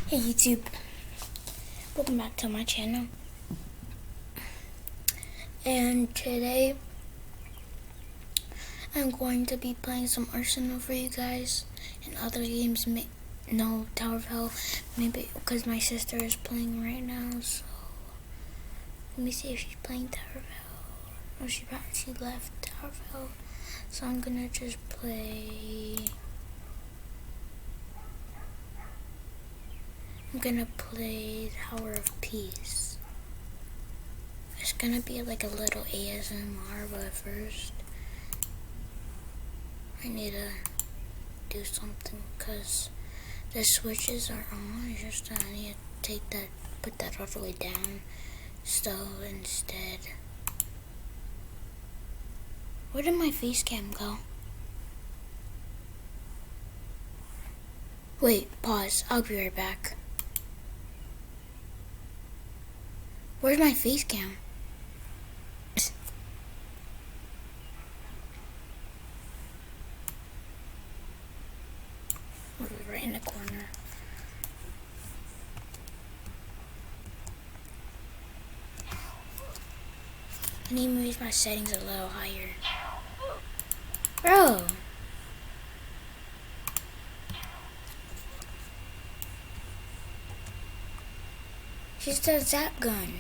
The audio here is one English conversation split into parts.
Hey YouTube, welcome back to my channel. And today I'm going to be playing some Arsenal for you guys and other games. No, Tower of Hell, maybe because my sister is playing right now. So let me see if she's playing Tower of Hell. Oh, she left Tower of Hell. So I'm gonna just play. I'm gonna play Tower of Peace. It's gonna be like a little ASMR, but first I need to do something because the switches are on. It's just that I need to put that all the way down. So instead, where did my face cam go? Wait, pause. I'll be right back. Where's my face cam? Right in the corner. I need to move my settings a little higher. Bro! She's the zap gun.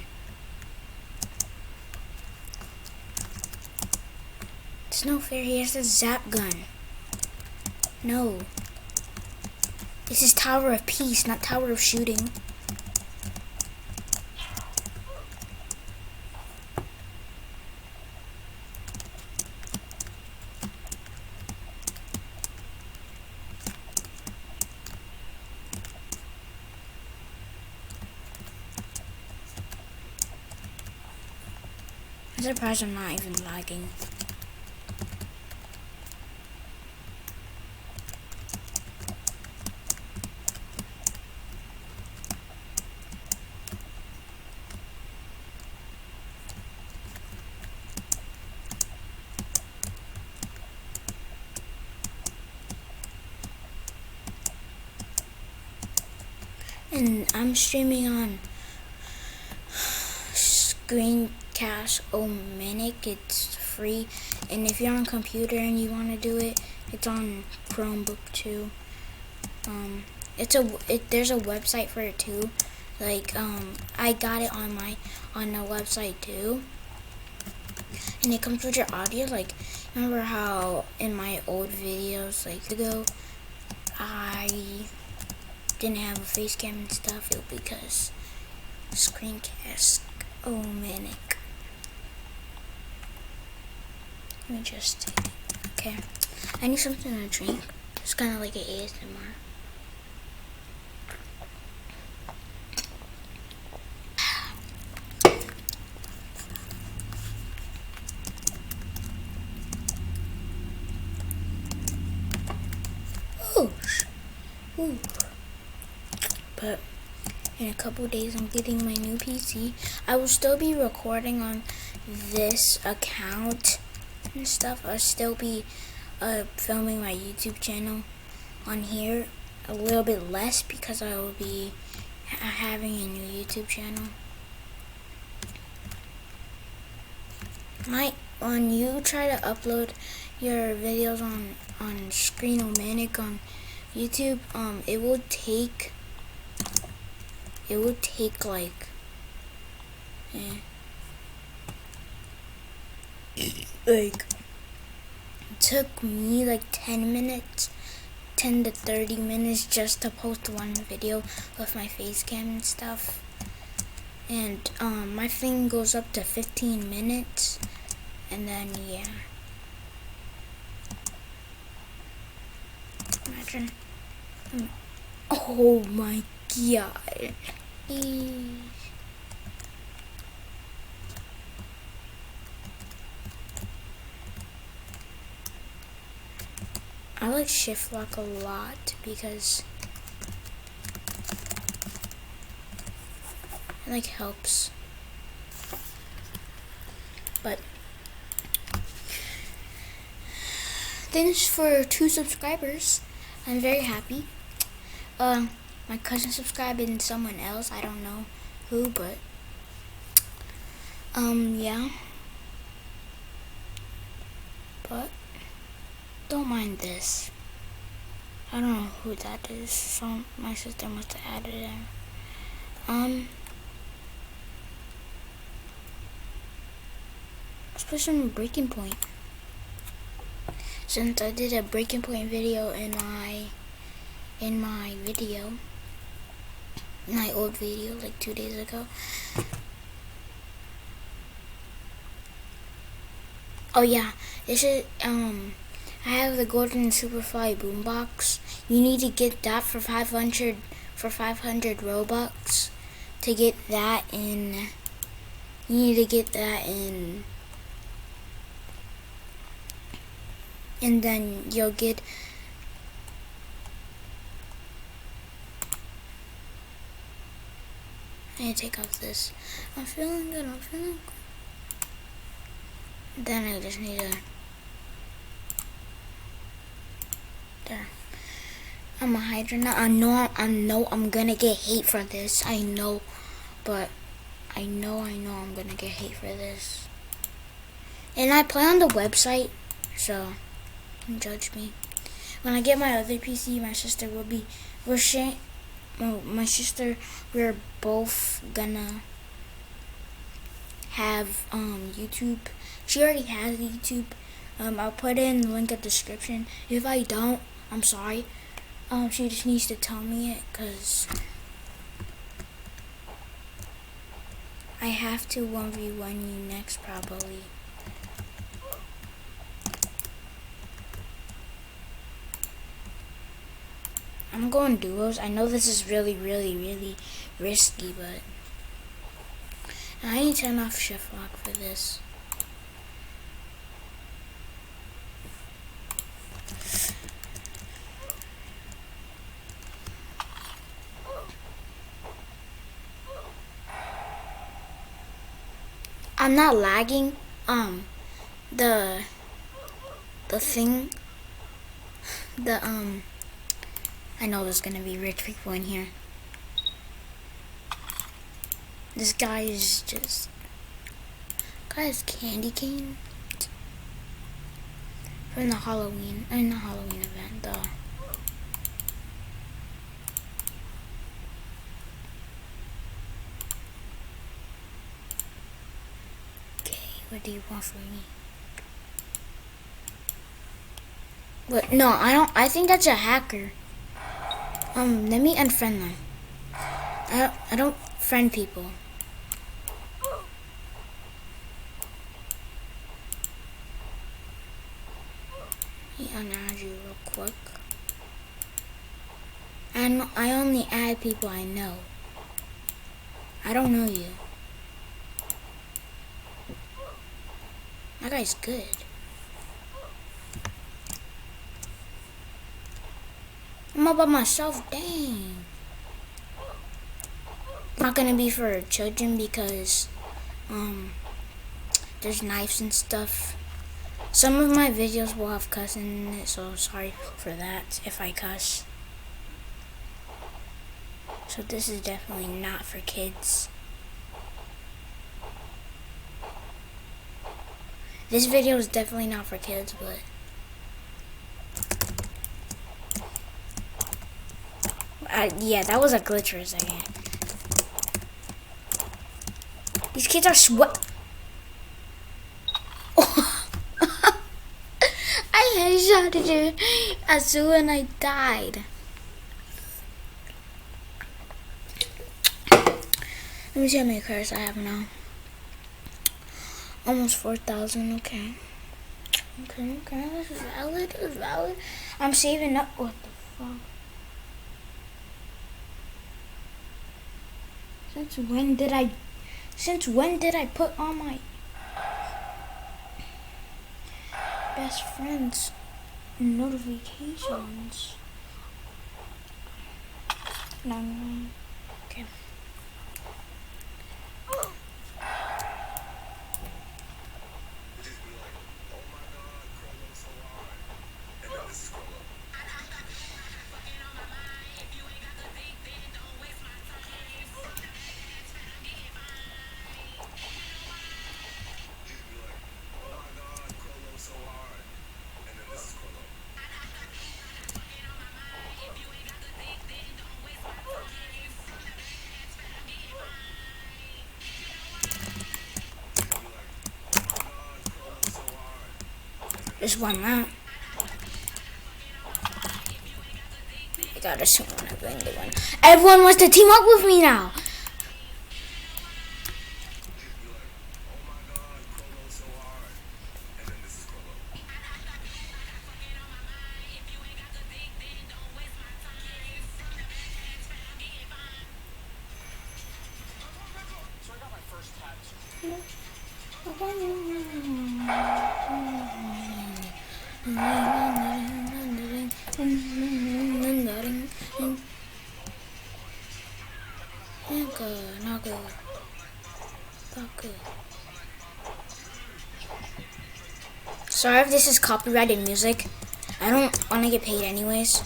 It's no fair, he has the zap gun. No. This is Tower of Peace, not Tower of Shooting. I'm surprised I'm not even lagging. And I'm streaming on Screencast Omenic. It's free, and if you're on computer and you want to do it, it's on Chromebook too. There's a website for it too. Like I got it on the website too, and it comes with your audio. Like, remember how in my old videos like ago I didn't have a face cam and stuff because Screencast Omenic. Let me just okay. I need something to drink. It's kind of like an ASMR. Ooh. But in a couple days I'm getting my new PC. I will still be recording on this account and stuff. I'll still be filming my YouTube channel on here a little bit less because I will be having a new YouTube channel. When you try to upload your videos on Screen-O-Matic on YouTube, it will take like it took me like 10 to 30 minutes just to post one video with my face cam and stuff. And my thing goes up to 15 minutes, and then yeah. Imagine. Oh my god. I like shift lock a lot because it like helps. But thanks for 2 subscribers. I'm very happy. my cousin subscribed and someone else. I don't know who, but yeah. But don't mind this. I don't know who that is. So my sister must have added it. Let's put some Breaking Point. Since I did a Breaking Point video in my old video like 2 days ago. Oh yeah, this is I have the Golden Superfly boombox. You need to get that for 500 Robux. To get that in, you need to get that in, and then you'll get. I need to take off this. I'm feeling good. Then I just need to. There. I'm a Hydra now. I know I'm gonna get hate for this. I know, but I know I'm gonna get hate for this. And I play on the website, so don't judge me. When I get my other PC, my sister will be. My sister, we're both gonna have YouTube. She already has YouTube. I'll put in the link in the description. If I don't, I'm sorry. She just needs to tell me it, cause I have to 1v1 you next probably. I'm going duos. I know this is really risky, but I need to turn off shift lock for this. I'm not lagging. The thing, I know there's gonna be rich people in here. This guy is just, guy's candy cane from the Halloween event. What do you want from me? What? No, I don't. I think that's a hacker. Let me unfriend them. I don't friend people. Let me unadd you real quick. And I only add people I know. I don't know you. That guy's good. I'm all by myself, dang. Not gonna be for children because there's knives and stuff. Some of my videos will have cussing in it, so sorry for that if I cuss. So this is definitely not for kids. This video is definitely not for kids, but yeah, that was a glitch for a second. These kids are I headshotted her as soon as I died. Let me see how many cars I have now. Almost 4,000, okay. Okay, this is valid, I'm saving up, what the fuck? Since when did I put on my best friend's notifications? No, okay. Just won that. I gotta soon want to bring the one. Everyone wants to team up with me now. Not good. Not good. Sorry if this is copyrighted music. I don't want to get paid anyways.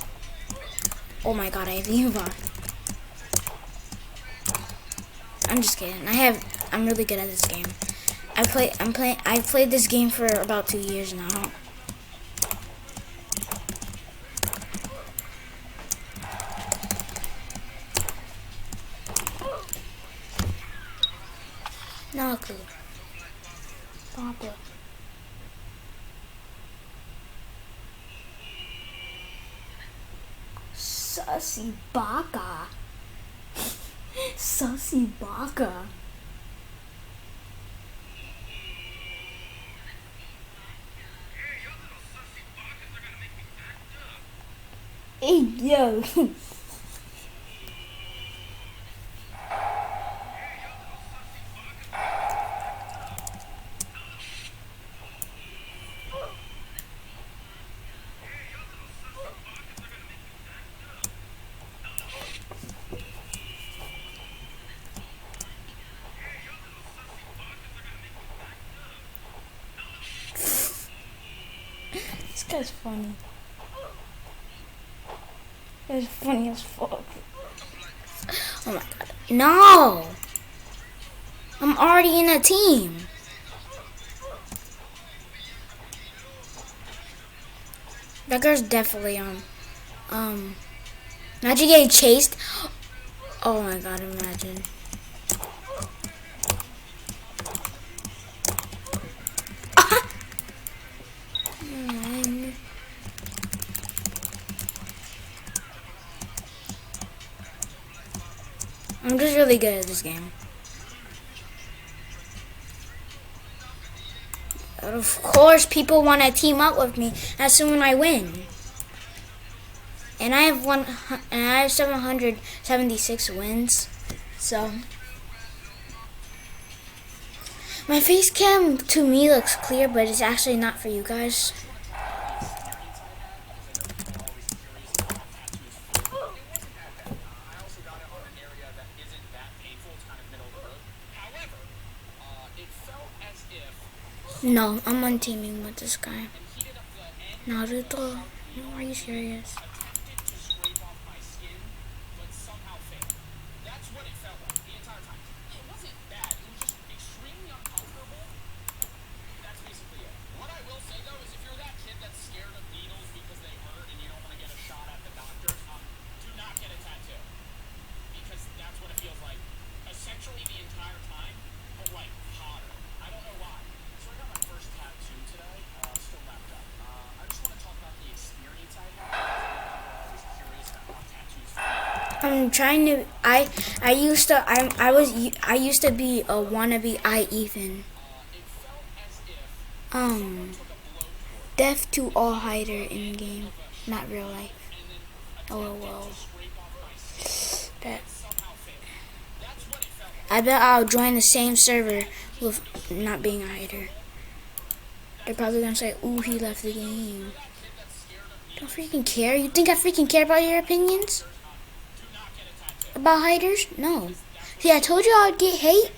Oh my god, I have Eva. I'm just kidding. I'm really good at this game. I've played this game for about 2 years now. Naku. Papa. Sussy baka. Sussy baka. Hey, yo. This guy's funny. It's funny as fuck. Oh my god. No! I'm already in a team. That girl's definitely on. Imagine getting chased. Oh my god, imagine. I'm just really good at this game. Of course, people want to team up with me as soon as I win. And I have 776 wins. So my face cam to me looks clear, but it's actually not for you guys. No, I'm on teaming with this guy. Naruto, no, are you serious? I'm trying to. I used to be a wannabe Ethan. Deaf to all hider in game, not real life. Oh well. That. I bet I'll join the same server with not being a hider. They're probably gonna say, "Ooh, he left the game." Don't freaking care. You think I freaking care about your opinions? About hiders? No. See, I told you I would get hate.